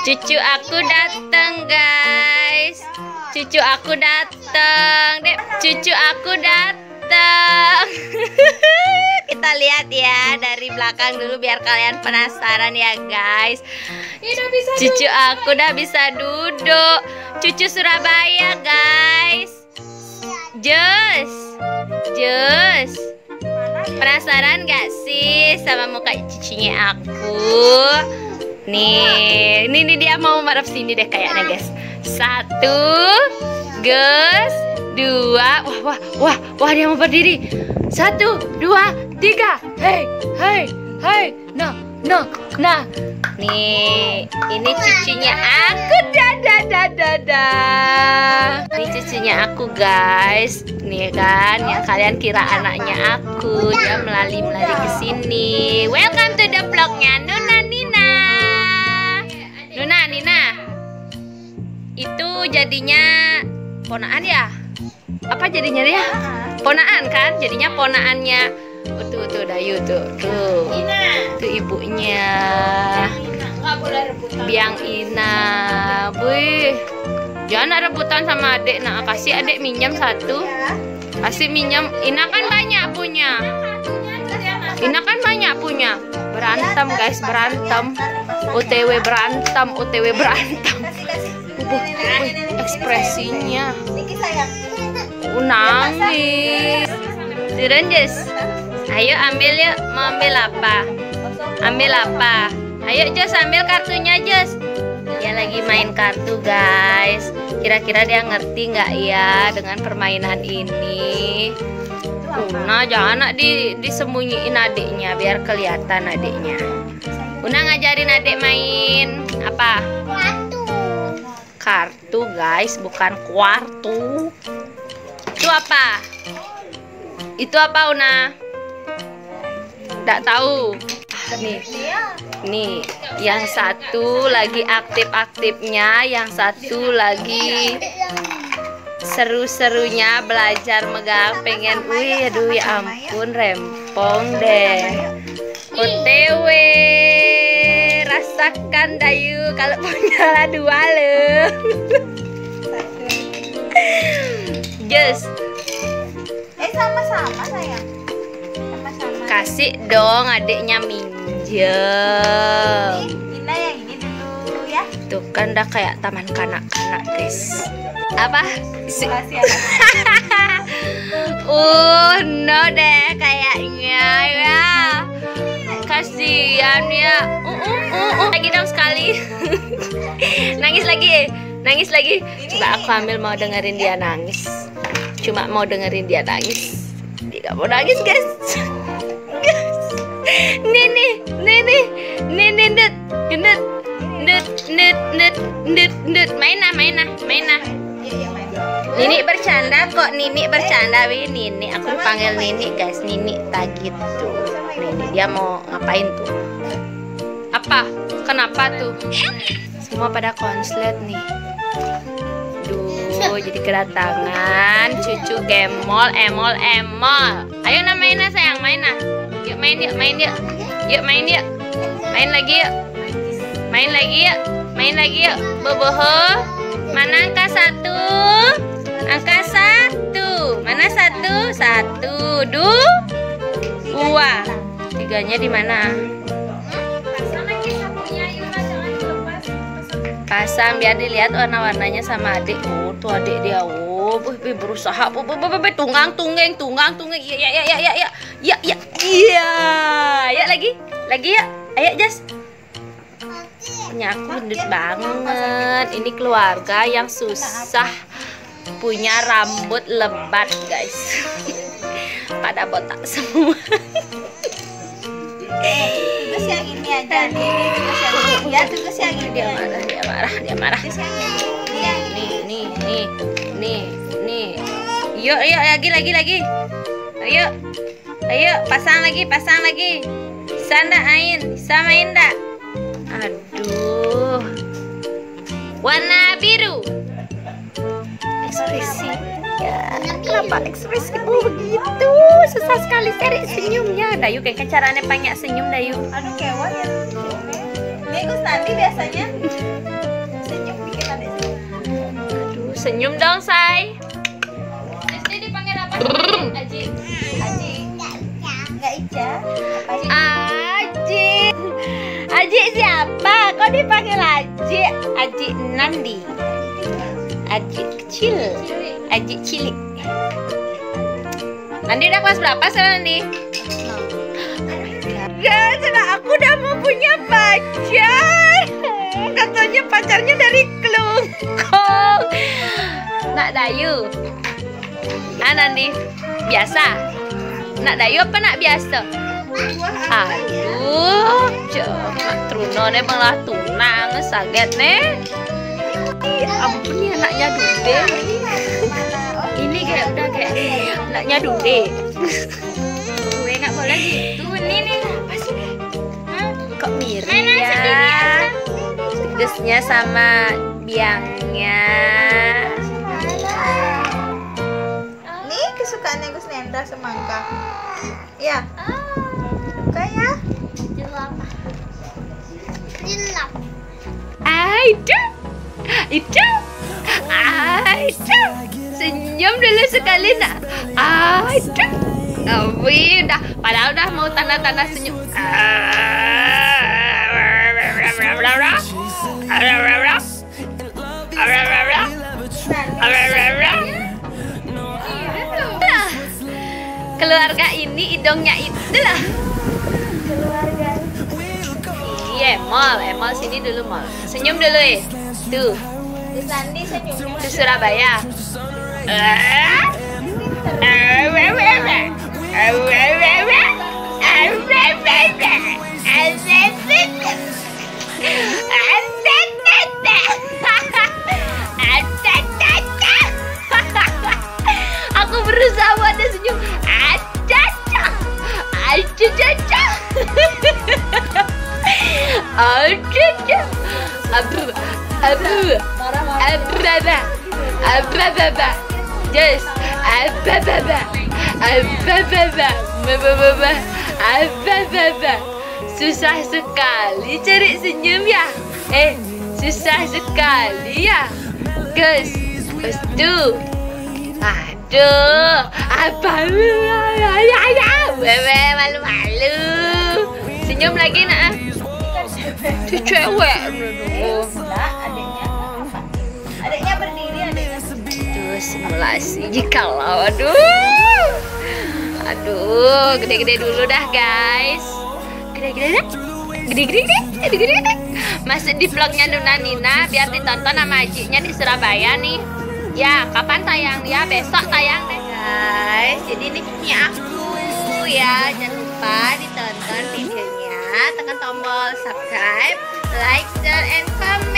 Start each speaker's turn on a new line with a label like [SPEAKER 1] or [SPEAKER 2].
[SPEAKER 1] Cucu aku datang, guys. Cucu aku datang, Dek. Cucu aku datang. Kita lihat ya dari belakang dulu biar kalian penasaran ya, guys. Cucu aku udah bisa duduk. Cucu Surabaya, guys. Jus. Penasaran gak sih sama muka cucunya aku? Nih, ini dia mau marah sini deh kayaknya, guys. 1, guys, 2. Wah, dia mau berdiri. 1, 2, 3. Hey. Nah. Nih, ini cucunya aku. Ini cucunya aku, guys. Nih kan, yang kalian kira anaknya aku. Dia melali ke sini. Welcome to the vlognya Nina. Itu jadinya ponaan ya? Apa jadinya dia? Ponaan kan? Jadinya ponaannya. Tuh Dayu tuh. Tuh ibunya. Biang Ina. Wih. Jangan rebutan sama adik. Nah, kasih adik minjem 1. Kasih minjem. Ina kan banyak punya. Berantem, guys, berantem. OTW berantem. Ekspresinya. Nangis. Turun, Jess. Ayo ambil yuk. Mau ambil apa? Ayo, Jess, ambil kartunya, Jess. Dia lagi main kartu, guys. Kira-kira dia ngerti nggak ya dengan permainan ini? Una jangan disembunyiin adiknya biar kelihatan adiknya. Una ngajarin adik main apa? Kartu, guys, bukan kuartu. Itu apa, Una? Nggak tahu. Nih, yang satu lagi aktif-aktifnya, yang satu lagi seru-serunya belajar megang. Pengen, aduh ya ampun, rempong deh. OTW, rasakan Dayu kalau punya 2 loh. Just.
[SPEAKER 2] Sama-sama sayang.
[SPEAKER 1] Kasih dong adiknya minjem.
[SPEAKER 2] Ina yang ini dulu ya.
[SPEAKER 1] Tuh kan udah kayak taman kanak-kanak, guys. Apa? No deh kayaknya ya. Kasihan ya. Lagi dong sekali. Nangis lagi. Coba aku ambil, mau dengerin dia nangis. Dia gak mau nangis, guys. Nini, main. Nini bercanda kok, Nini. Aku panggil Nini, guys. Nini tagih tuh. Nini, dia mau ngapain tuh? Apa? Kenapa tuh? Semua pada konslet nih. Jadi kedatangan cucu emol. Ayo main sayang, main. Yuk main yuk. Main lagi yuk. Boboho. Mana angka 1? Mana 1? 1, 2. 3-nya di mana? Pasang biar dilihat warna-warnanya sama adik. Tuh adik dia. Berusaha. Tunggang. Ya lagi ya. Ayo, Jas. Punya aku gendut banget. Ini keluarga yang susah punya rambut lebat, guys. Pada botak semua.
[SPEAKER 2] Tugas yang ini aja nih. Tugas yang ini.
[SPEAKER 1] Dia marah. Nih. Yuk, lagi. Ayo, pasang lagi. Sama Indah. Aduh. Warna biru. Ekspresi. Ya, kenapa ekspresimu begitu? Susah sekali cari senyumnya. Dayu kayak caranya banyak senyum, Dayu.
[SPEAKER 2] Aduh, kewan ya. Ini Gus Nandi biasanya.
[SPEAKER 1] Senyum dong, say. Jadi dipanggil apa? Aji.
[SPEAKER 2] Aji. Enggak Ica.
[SPEAKER 1] Aji. Aji siapa? Kok dipanggil Aji? Aji Nandi. Aji kecil. Aji cilik. Nandi udah kelas berapa sekarang, Nandi? Guys, aku udah mau punya pacar. Katanya pacarnya dari Kelungkung. Nak Dayu. Nandi, biasa. Nak Dayu apa nak biasa? Aduh, cuma Truno nih malah tunang, saget nih. Ampun nih anaknya Dude. Ini kayak udah kayak anaknya Dude. Gue nggak boleh gitu, ini nih. Kok mirip ya? Pedesnya sama biangnya.
[SPEAKER 2] Nih kesukaannya Gus Nendra semangka. Ya. Suka ya?
[SPEAKER 1] Jelap. Aduh. Itu. Aduh. Senyum dulu sekali nak. Aduh. Udah, padahal udah mau tanda-tanda senyum. Keluarga ini hidungnya itulah.
[SPEAKER 2] Keluarga.
[SPEAKER 1] Iya, Mall sini dulu Mall. Senyum dulu ya. Tuh,
[SPEAKER 2] Di Sandi senyumnya
[SPEAKER 1] di Surabaya. Aku berusaha buat dia senyum. Just susah sekali cari senyum ya. Susah sekali ya, guys. Tuh. Aduh, apa bebe malu-malu. Senyum lagi nak. Itu cewek.
[SPEAKER 2] Enggak, adiknya berdiri, adiknya.
[SPEAKER 1] Aduh, simulasi jikalau. Aduh, gede-gede dulu dah guys. Gede-gede. Masih di vlognya Nuna Nina, biar ditonton sama Ajinya di Surabaya nih. Ya, kapan tayang dia? Besok tayang deh guys. Jadi ini aku ya. Jangan lupa ditonton videonya. Tekan tombol subscribe, like, share, and comment.